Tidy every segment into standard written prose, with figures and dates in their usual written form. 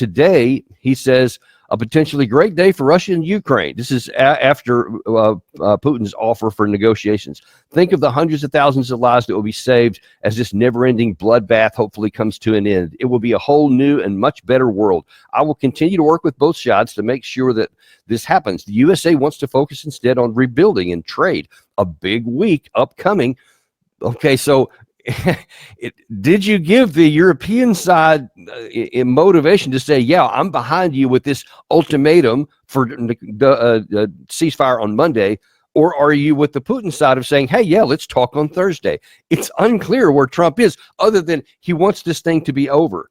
today, he says, a potentially great day for Russia and Ukraine. This is after Putin's offer for negotiations. Think of the hundreds of thousands of lives that will be saved as this never-ending bloodbath hopefully comes to an end. It will be a whole new and much better world. I will continue to work with both sides to make sure that this happens. The USA wants to focus instead on rebuilding and trade. A big week upcoming. Okay, so did you give the European side motivation to say, yeah, I'm behind you with this ultimatum for the ceasefire on Monday? Or are you with the Putin side of saying, hey, yeah, let's talk on Thursday? It's unclear where Trump is, other than he wants this thing to be over.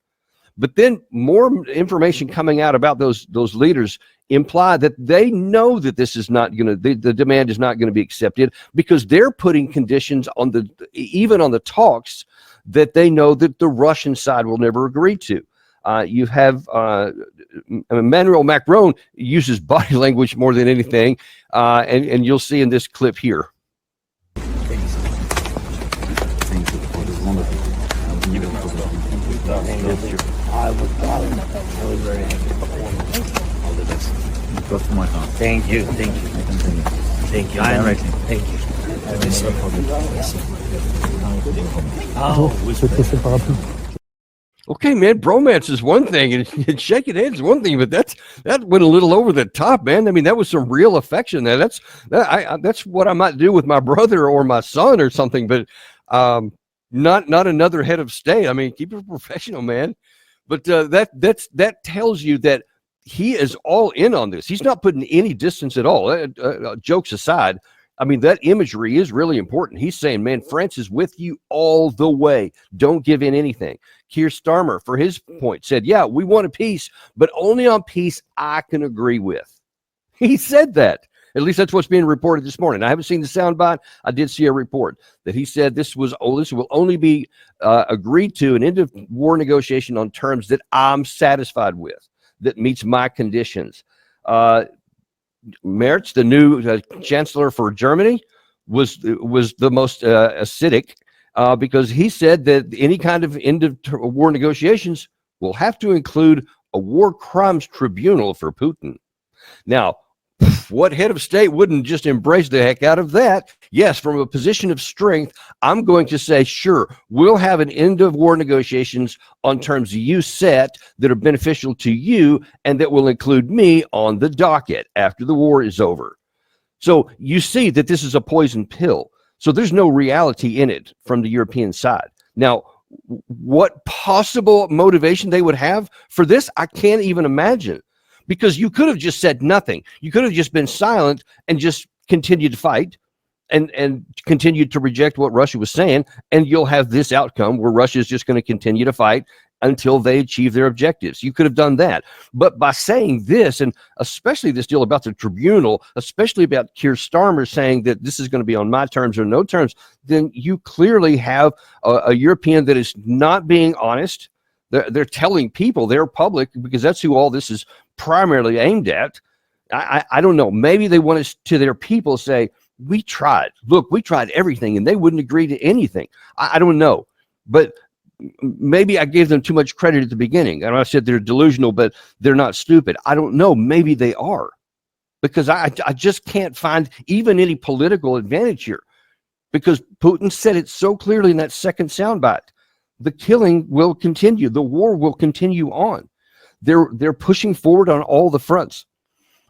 But then more information coming out about those leaders imply that they know that this is not going to, the demand is not going to be accepted, because they're putting conditions on even on the talks that they know that the Russian side will never agree to. You have Emmanuel Macron uses body language more than anything, and you'll see in this clip here. I was very happy. All the best. Close to my heart. Thank you. Thank you. Thank you. Thank you. Okay, man, bromance is one thing, and shaking hands is one thing, but that went a little over the top, man. I mean, that was some real affection there. That's what I might do with my brother or my son or something, but not another head of state. I mean, keep it professional, man. But that tells you that he is all in on this. He's not putting any distance at all. Jokes aside, I mean, that imagery is really important. He's saying, man, France is with you all the way. Don't give in anything. Keir Starmer, for his point, said, yeah, we want a peace, but only on peace I can agree with. He said that. At least that's what's being reported this morning. I haven't seen the soundbite. I did see a report that he said this will only be agreed to an end of war negotiation on terms that I'm satisfied with, that meets my conditions. Merz, the new chancellor for Germany, was the most acidic because he said that any kind of end of war negotiations will have to include a war crimes tribunal for Putin. Now, what head of state wouldn't just embrace the heck out of that? Yes, from a position of strength, I'm going to say, sure, we'll have an end of war negotiations on terms you set that are beneficial to you and that will include me on the docket after the war is over. So you see that this is a poison pill. So there's no reality in it from the European side. Now, what possible motivation they would have for this, I can't even imagine. Because you could have just said nothing. You could have just been silent and just continued to fight and continued to reject what Russia was saying, and you'll have this outcome where Russia is just going to continue to fight until they achieve their objectives. You could have done that. But by saying this, and especially this deal about the tribunal, especially about Keir Starmer saying that this is going to be on my terms or no terms, then you clearly have a European that is not being honest. They're telling people, they're public, because that's who all this is primarily aimed at. I don't know. Maybe they want us to their people say, we tried. Look, we tried everything, and they wouldn't agree to anything. I don't know. But maybe I gave them too much credit at the beginning. And I said they're delusional, but they're not stupid. I don't know. Maybe they are. Because I just can't find even any political advantage here. Because Putin said it so clearly in that second soundbite. The killing will continue. The war will continue on. They're pushing forward on all the fronts.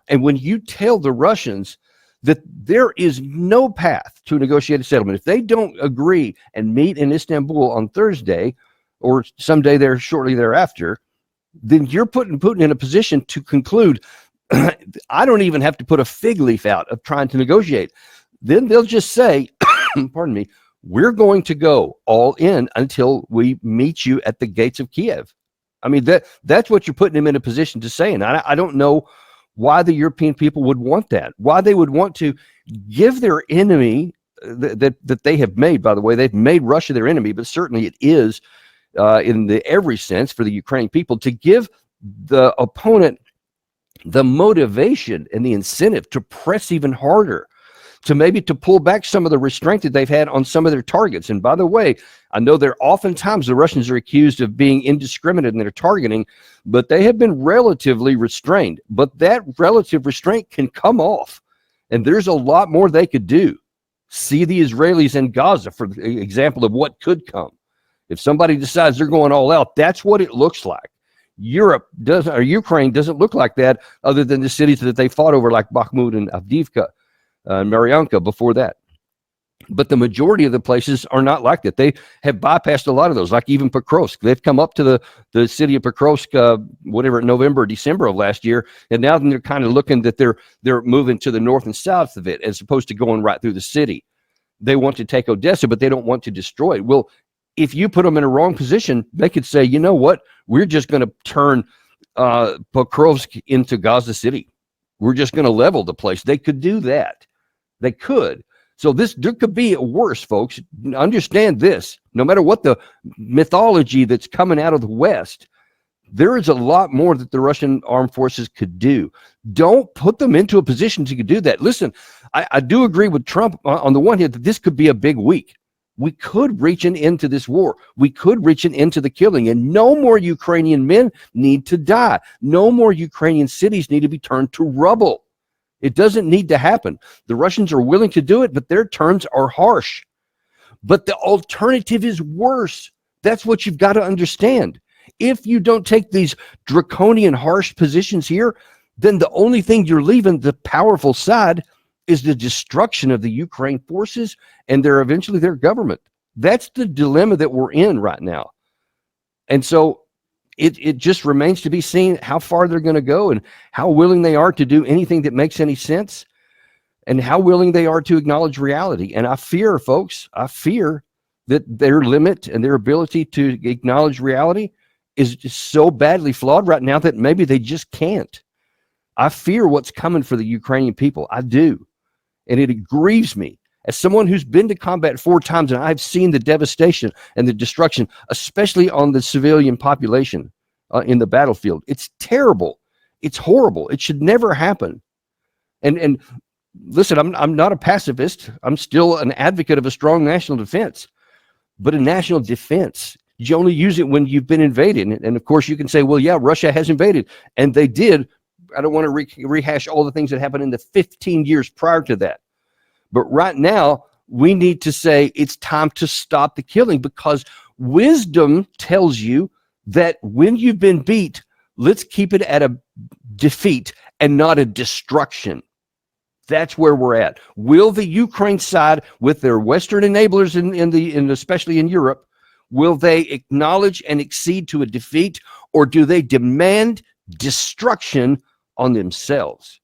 And when you tell the Russians that there is no path to a negotiated settlement, if they don't agree and meet in Istanbul on Thursday or someday there shortly thereafter, then you're putting Putin in a position to conclude, I don't even have to put a fig leaf out of trying to negotiate. Then they'll just say, pardon me, we're going to go all in until we meet you at the gates of Kiev. I mean, that's what you're putting him in a position to say. And I don't know why the European people would want that, why they would want to give their enemy that they have made, by the way, they've made Russia their enemy, but certainly it is in every sense for the Ukrainian people to give the opponent the motivation and the incentive to press even harder. to maybe to pull back some of the restraint that they've had on some of their targets. And by the way, I know they're oftentimes the Russians are accused of being indiscriminate in their targeting, but they have been relatively restrained. But that relative restraint can come off, and there's a lot more they could do. See the Israelis in Gaza for the example of what could come. If somebody decides they're going all out, that's what it looks like. Europe doesn't, or Ukraine doesn't look like that, other than the cities that they fought over, like Bakhmut and Avdiivka, Marianka before that. But the majority of the places are not like that. They have bypassed a lot of those, like even Pokrovsk. They've come up to the city of Pokrovsk, whatever, November or December of last year, and now they're kind of looking that they're moving to the north and south of it, as opposed to going right through the city. They want to take Odessa, but they don't want to destroy it. Well, if you put them in a wrong position, they could say, you know what, we're just going to turn Pokrovsk into Gaza City. We're just going to level the place. They could do that. They could. So there could be worse, folks. Understand this. No matter what the mythology that's coming out of the West, there is a lot more that the Russian armed forces could do. Don't put them into a position to do that. Listen, I do agree with Trump on the one hand that this could be a big week. We could reach an end to this war. We could reach an end to the killing, and no more Ukrainian men need to die. No more Ukrainian cities need to be turned to rubble. It doesn't need to happen. The Russians are willing to do it, but their terms are harsh. But the alternative is worse. That's what you've got to understand. If you don't take these draconian, harsh positions here, then the only thing you're leaving the powerful side is the destruction of the Ukraine forces and eventually their government. That's the dilemma that we're in right now. And so it just remains to be seen how far they're going to go and how willing they are to do anything that makes any sense and how willing they are to acknowledge reality. And I fear, folks, that their limit and their ability to acknowledge reality is just so badly flawed right now that maybe they just can't. I fear what's coming for the Ukrainian people. I do. And it grieves me. As someone who's been to combat 4 times, and I've seen the devastation and the destruction, especially on the civilian population in the battlefield. It's terrible. It's horrible. It should never happen. And listen, I'm not a pacifist. I'm still an advocate of a strong national defense. But a national defense, you only use it when you've been invaded. And of course, you can say, well, yeah, Russia has invaded. And they did. I don't want to rehash all the things that happened in the 15 years prior to that. But right now, we need to say it's time to stop the killing, because wisdom tells you that when you've been beat, let's keep it at a defeat and not a destruction. That's where we're at. Will the Ukraine side, with their Western enablers especially in Europe, will they acknowledge and accede to a defeat, or do they demand destruction on themselves?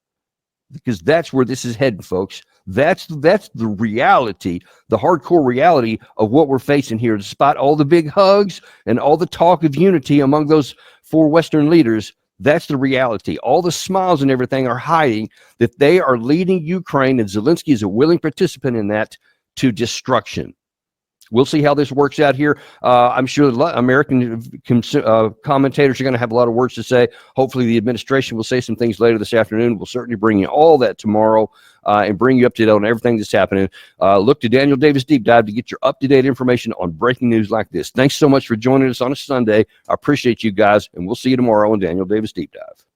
Because that's where this is heading, folks. That's the reality, the hardcore reality of what we're facing here. Despite all the big hugs and all the talk of unity among those 4 Western leaders, that's the reality. All the smiles and everything are hiding that they are leading Ukraine, and Zelensky is a willing participant in that, to destruction. We'll see how this works out here. I'm sure American commentators are going to have a lot of words to say. Hopefully the administration will say some things later this afternoon. We'll certainly bring you all that tomorrow and bring you up to date on everything that's happening. Look to Daniel Davis Deep Dive to get your up-to-date information on breaking news like this. Thanks so much for joining us on a Sunday. I appreciate you guys, and we'll see you tomorrow on Daniel Davis Deep Dive.